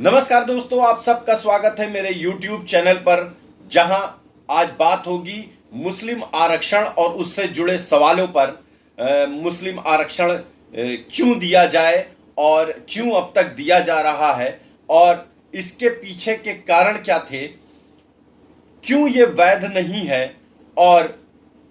नमस्कार दोस्तों, आप सबका स्वागत है मेरे YouTube चैनल पर, जहां आज बात होगी मुस्लिम आरक्षण और उससे जुड़े सवालों पर। मुस्लिम आरक्षण क्यों दिया जाए और क्यों अब तक दिया जा रहा है और इसके पीछे के कारण क्या थे, क्यों ये वैध नहीं है। और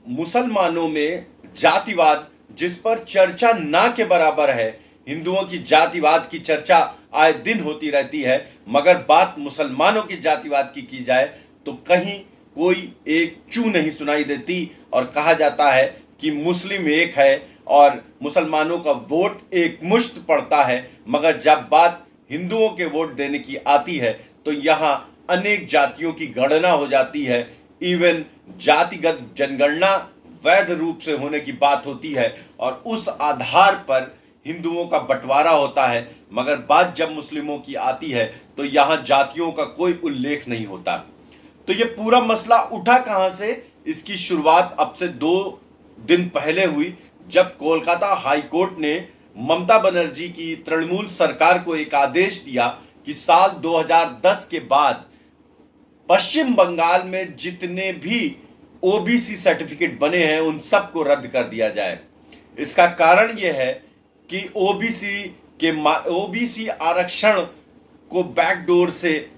मुसलमानों में जातिवाद, जिस पर चर्चा ना के बराबर है, हिंदुओं की जातिवाद की चर्चा आए दिन होती रहती है, मगर बात मुसलमानों की जातिवाद की जाए तो कहीं कोई एक चू नहीं सुनाई देती। और कहा जाता है कि मुस्लिम एक है और मुसलमानों का वोट एक मुश्त पड़ता है, मगर जब बात हिंदुओं के वोट देने की आती है तो यहाँ अनेक जातियों की गणना हो जाती है। इवन जातिगत जनगणना वैध रूप से होने की बात होती है और उस आधार पर हिंदुओं का बंटवारा होता है, मगर बात जब मुस्लिमों की आती है तो यहाँ जातियों का कोई उल्लेख नहीं होता। तो ये पूरा मसला उठा कहाँ से? इसकी शुरुआत अब से 2 दिन पहले हुई, जब कोलकाता हाई कोर्ट ने ममता बनर्जी की तृणमूल सरकार को एक आदेश दिया कि साल 2010 के बाद पश्चिम बंगाल में जितने भी ओबीसी सर्टिफिकेट बने हैं उन सबको रद्द कर दिया जाए। इसका कारण यह है कि ओबीसी आरक्षण को बैकडोर से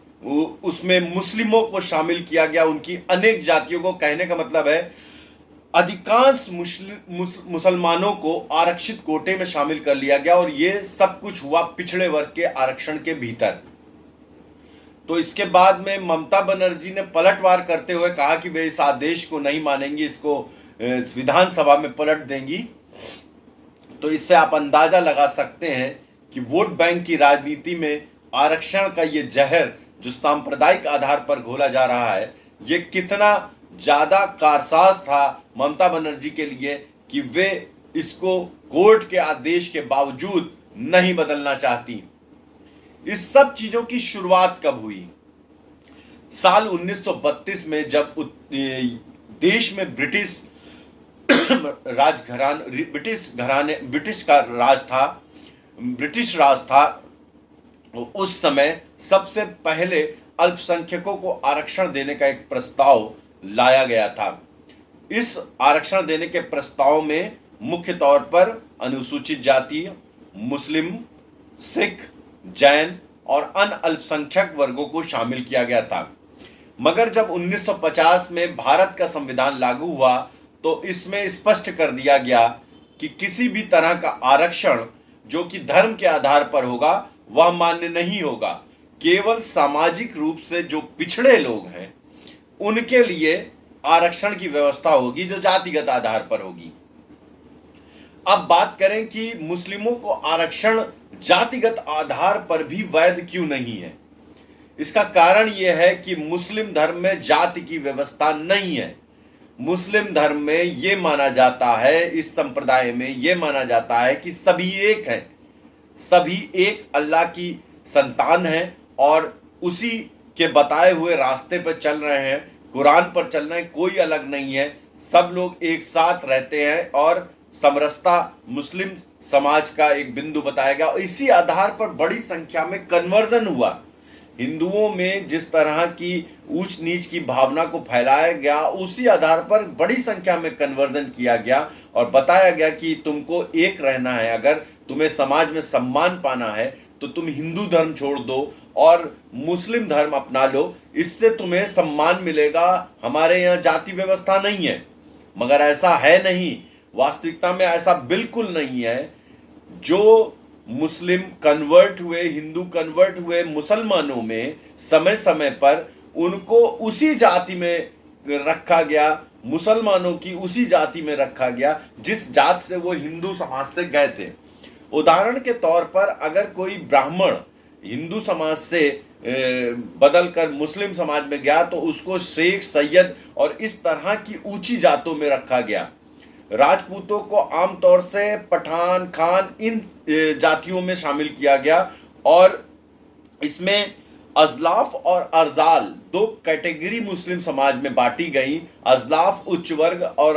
उसमें मुस्लिमों को शामिल किया गया, उनकी अनेक जातियों को। कहने का मतलब है अधिकांश मुसलमानों को आरक्षित कोटे में शामिल कर लिया गया और ये सब कुछ हुआ पिछड़े वर्ग के आरक्षण के भीतर। तो इसके बाद में ममता बनर्जी ने पलटवार करते हुए कहा कि वे इस आदेश को नहीं मानेंगी, इसको विधानसभा में पलट देंगी। तो इससे आप अंदाजा लगा सकते हैं कि वोट बैंक की राजनीति में आरक्षण का ये जहर जो सांप्रदायिक आधार पर घोला जा रहा है, ये कितना ज्यादा कारसाज था ममता बनर्जी के लिए कि वे इसको कोर्ट के आदेश के बावजूद नहीं बदलना चाहती। इस सब चीजों की शुरुआत कब हुई? साल 1932 में, जब देश में ब्रिटिश राज था। उस समय सबसे पहले अल्पसंख्यकों को आरक्षण देने का एक प्रस्ताव लाया गया था। इस आरक्षण देने के प्रस्ताव में मुख्य तौर पर अनुसूचित जाति, मुस्लिम, सिख, जैन और अन्य अल्पसंख्यक वर्गों को शामिल किया गया था। मगर जब 1950 में भारत का संविधान लागू हुआ तो इसमें स्पष्ट कर दिया गया कि किसी भी तरह का आरक्षण जो कि धर्म के आधार पर होगा वह मान्य नहीं होगा। केवल सामाजिक रूप से जो पिछड़े लोग हैं उनके लिए आरक्षण की व्यवस्था होगी, जो जातिगत आधार पर होगी। अब बात करें कि मुस्लिमों को आरक्षण जातिगत आधार पर भी वैध क्यों नहीं है। इसका कारण यह है कि मुस्लिम धर्म में जाति की व्यवस्था नहीं है। मुस्लिम धर्म में ये माना जाता है, इस संप्रदाय में ये माना जाता है कि सभी एक हैं, सभी एक अल्लाह की संतान हैं और उसी के बताए हुए रास्ते पर चल रहे हैं, कुरान पर चल रहे हैं, कोई अलग नहीं है, सब लोग एक साथ रहते हैं और समरसता मुस्लिम समाज का एक बिंदु बताया गया। और इसी आधार पर बड़ी संख्या में कन्वर्जन हुआ। हिंदुओं में जिस तरह की ऊंच नीच की भावना को फैलाया गया, उसी आधार पर बड़ी संख्या में कन्वर्जन किया गया और बताया गया कि तुमको एक रहना है, अगर तुम्हें समाज में सम्मान पाना है तो तुम हिंदू धर्म छोड़ दो और मुस्लिम धर्म अपना लो, इससे तुम्हें सम्मान मिलेगा। हमारे यहाँ जाति व्यवस्था नहीं है। मगर ऐसा है नहीं, वास्तविकता में ऐसा बिल्कुल नहीं है। जो मुस्लिम कन्वर्ट हुए, हिंदू कन्वर्ट हुए मुसलमानों में समय समय पर उनको उसी जाति में रखा गया, मुसलमानों की उसी जाति में रखा गया जिस जात से वो हिंदू समाज से गए थे। उदाहरण के तौर पर अगर कोई ब्राह्मण हिंदू समाज से बदलकर मुस्लिम समाज में गया तो उसको शेख, सैयद और इस तरह की ऊंची जातों में रखा गया। राजपूतों को आमतौर से पठान, खान, इन जातियों में शामिल किया गया और इसमें अजलाफ और अर्जाल 2 कैटेगरी मुस्लिम समाज में बांटी गई। अजलाफ उच्च वर्ग और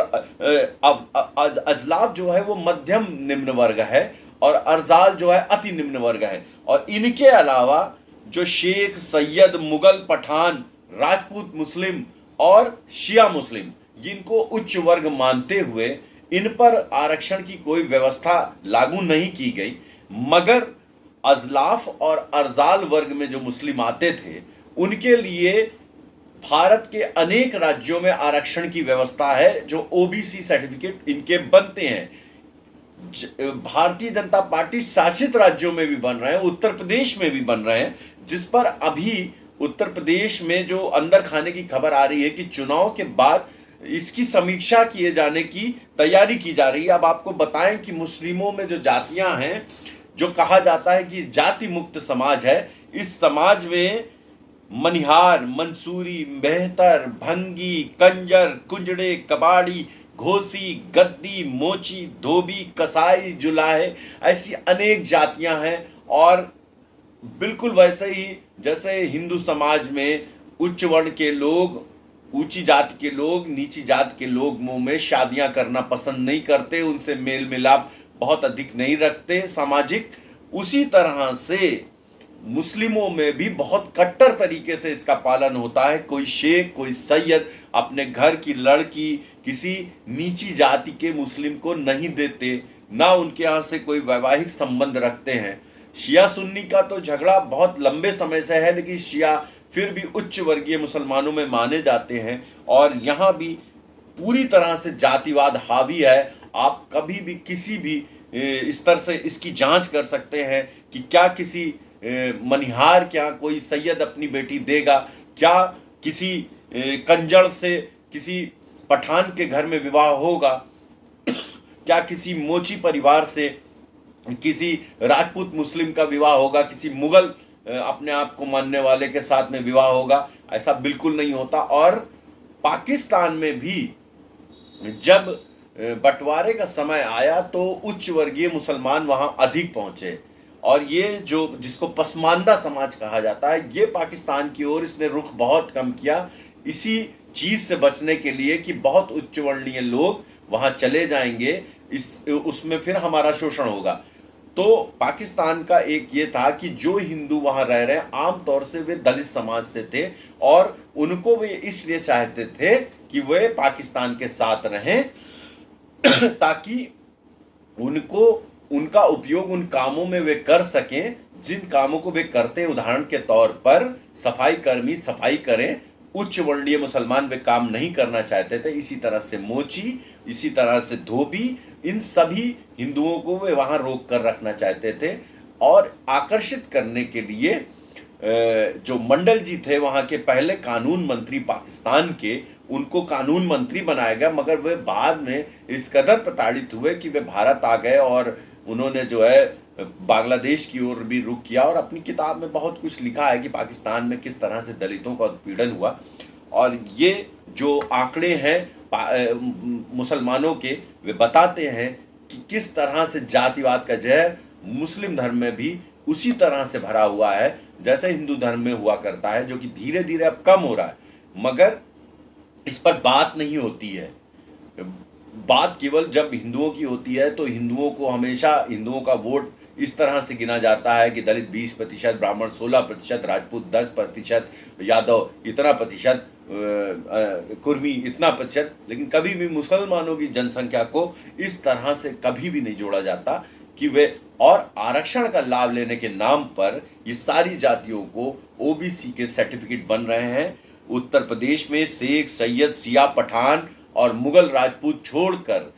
अजलाफ जो है वो मध्यम निम्न वर्ग है और अर्जाल जो है अति निम्न वर्ग है। और इनके अलावा जो शेख, सैयद, मुगल, पठान, राजपूत मुस्लिम और शिया मुस्लिम, जिनको उच्च वर्ग मानते हुए इन पर आरक्षण की कोई व्यवस्था लागू नहीं की गई, मगर अजलाफ और अरजाल वर्ग में जो मुस्लिम आते थे उनके लिए भारत के अनेक राज्यों में आरक्षण की व्यवस्था है, जो ओबीसी सर्टिफिकेट इनके बनते हैं। भारतीय जनता पार्टी शासित राज्यों में भी बन रहे हैं, उत्तर प्रदेश में भी बन रहे हैं, जिस पर अभी उत्तर प्रदेश में जो अंदर खाने की खबर आ रही है कि चुनाव के बाद इसकी समीक्षा किए जाने की तैयारी की जा रही है। अब आपको बताएं कि मुस्लिमों में जो जातियां हैं, जो कहा जाता है कि जाति मुक्त समाज है, इस समाज में मनिहार, मंसूरी, मेहतर, भंगी, कंजर, कुंजड़े, कबाड़ी, घोसी, गद्दी, मोची, धोबी, कसाई, जुलाहे, ऐसी अनेक जातियां हैं। और बिल्कुल वैसे ही जैसे हिंदू समाज में उच्च वर्ण के लोग, ऊंची जाति के लोग, नीची जाति के लोग मुंह में शादियां करना पसंद नहीं करते, उनसे मेल मिलाप बहुत अधिक नहीं रखते सामाजिक, उसी तरह से मुस्लिमों में भी बहुत कट्टर तरीके से इसका पालन होता है। कोई शेख, कोई सैयद अपने घर की लड़की किसी नीची जाति के मुस्लिम को नहीं देते, ना उनके यहाँ से कोई वैवाहिक संबंध रखते हैं। शिया सुन्नी का तो झगड़ा बहुत लंबे समय से है, लेकिन शिया फिर भी उच्च वर्गीय मुसलमानों में माने जाते हैं और यहाँ भी पूरी तरह से जातिवाद हावी है। आप कभी भी किसी भी स्तर से इसकी जांच कर सकते हैं कि क्या किसी मनिहार, क्या कोई सैयद अपनी बेटी देगा, क्या किसी कंजड़ से किसी पठान के घर में विवाह होगा, क्या किसी मोची परिवार से किसी राजपूत मुस्लिम का विवाह होगा, किसी मुगल अपने आप को मानने वाले के साथ में विवाह होगा? ऐसा बिल्कुल नहीं होता। और पाकिस्तान में भी जब बंटवारे का समय आया तो उच्च वर्गीय मुसलमान वहां अधिक पहुंचे, और ये जो जिसको पसमानदा समाज कहा जाता है, ये पाकिस्तान की ओर इसने रुख बहुत कम किया, इसी चीज से बचने के लिए कि बहुत उच्च वर्णीय लोग वहां चले जाएंगे, उसमें फिर हमारा शोषण होगा। तो पाकिस्तान का एक ये था कि जो हिंदू वहां रह रहे हैं आमतौर से वे दलित समाज से थे, और उनको वे इसलिए चाहते थे कि वे पाकिस्तान के साथ रहें ताकि उनको उनका उपयोग उन कामों में वे कर सकें जिन कामों को वे करते हैं। उदाहरण के तौर पर सफाई कर्मी सफाई करें, उच्च वर्णीय मुसलमान वे काम नहीं करना चाहते थे। इसी तरह से मोची, इसी तरह से धोबी, इन सभी हिंदुओं को वे वहां रोक कर रखना चाहते थे। और आकर्षित करने के लिए जो मंडल जी थे वहां के पहले कानून मंत्री पाकिस्तान के, उनको कानून मंत्री बनाया गया, मगर वे बाद में इस कदर प्रताड़ित हुए कि वे भारत आ गए और उन्होंने जो है बांग्लादेश की ओर भी रुख किया। और अपनी किताब में बहुत कुछ लिखा है कि पाकिस्तान में किस तरह से दलितों का उत्पीड़न हुआ। और ये जो आंकड़े हैं मुसलमानों के, वे बताते हैं कि किस तरह से जातिवाद का जहर मुस्लिम धर्म में भी उसी तरह से भरा हुआ है जैसे हिंदू धर्म में हुआ करता है, जो कि धीरे धीरे अब कम हो रहा है, मगर इस पर बात नहीं होती है। बात केवल जब हिंदुओं की होती है तो हिंदुओं को हमेशा हिंदुओं का वोट इस तरह से गिना जाता है कि दलित 20%, ब्राह्मण 16%, राजपूत 10%, यादव इतना प्रतिशत, कुर्मी इतना प्रतिशत, लेकिन कभी भी मुसलमानों की जनसंख्या को इस तरह से कभी भी नहीं जोड़ा जाता कि वे, और आरक्षण का लाभ लेने के नाम पर ये सारी जातियों को ओबीसी के सर्टिफिकेट बन रहे हैं। उत्तर प्रदेश में शेख, सैयद, सिया, पठान और मुगल राजपूत छोड़कर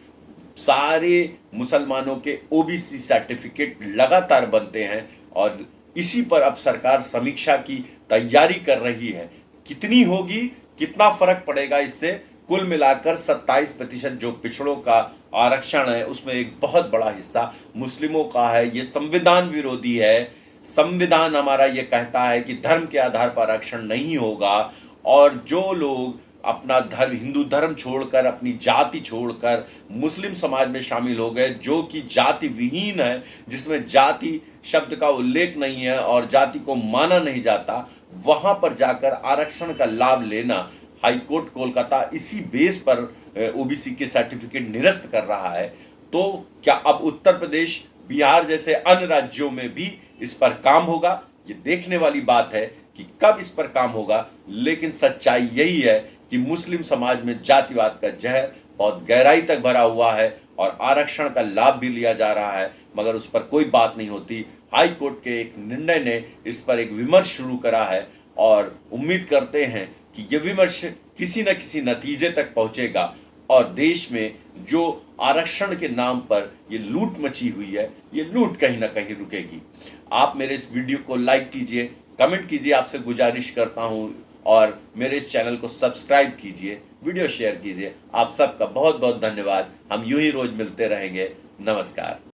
सारे मुसलमानों के ओबीसी सर्टिफिकेट लगातार बनते हैं, और इसी पर अब सरकार समीक्षा की तैयारी कर रही है। कितनी होगी, कितना फर्क पड़ेगा इससे, कुल मिलाकर 27% जो पिछड़ों का आरक्षण है उसमें एक बहुत बड़ा हिस्सा मुस्लिमों का है। ये संविधान विरोधी है। संविधान हमारा ये कहता है कि धर्म के आधार पर आरक्षण नहीं होगा, और जो लोग अपना धर्म, हिंदू धर्म छोड़कर, अपनी जाति छोड़कर मुस्लिम समाज में शामिल हो गए, जो कि जाति विहीन है, जिसमें जाति शब्द का उल्लेख नहीं है और जाति को माना नहीं जाता, वहां पर जाकर आरक्षण का लाभ लेना, हाईकोर्ट कोलकाता इसी बेस पर ओबीसी के सर्टिफिकेट निरस्त कर रहा है। तो क्या अब उत्तर प्रदेश, बिहार जैसे अन्य राज्यों में भी इस पर काम होगा? ये देखने वाली बात है कि कब इस पर काम होगा, लेकिन सच्चाई यही है कि मुस्लिम समाज में जातिवाद का जहर बहुत गहराई तक भरा हुआ है और आरक्षण का लाभ भी लिया जा रहा है, मगर उस पर कोई बात नहीं होती। हाई कोर्ट के एक निर्णय ने इस पर एक विमर्श शुरू करा है और उम्मीद करते हैं कि ये विमर्श किसी न किसी नतीजे तक पहुंचेगा और देश में जो आरक्षण के नाम पर ये लूट मची हुई है, ये लूट कहीं ना कहीं रुकेगी। आप मेरे इस वीडियो को लाइक कीजिए, कमेंट कीजिए, आपसे गुजारिश करता हूं, और मेरे इस चैनल को सब्सक्राइब कीजिए, वीडियो शेयर कीजिए। आप सबका बहुत बहुत धन्यवाद। हम यूं ही रोज मिलते रहेंगे। नमस्कार।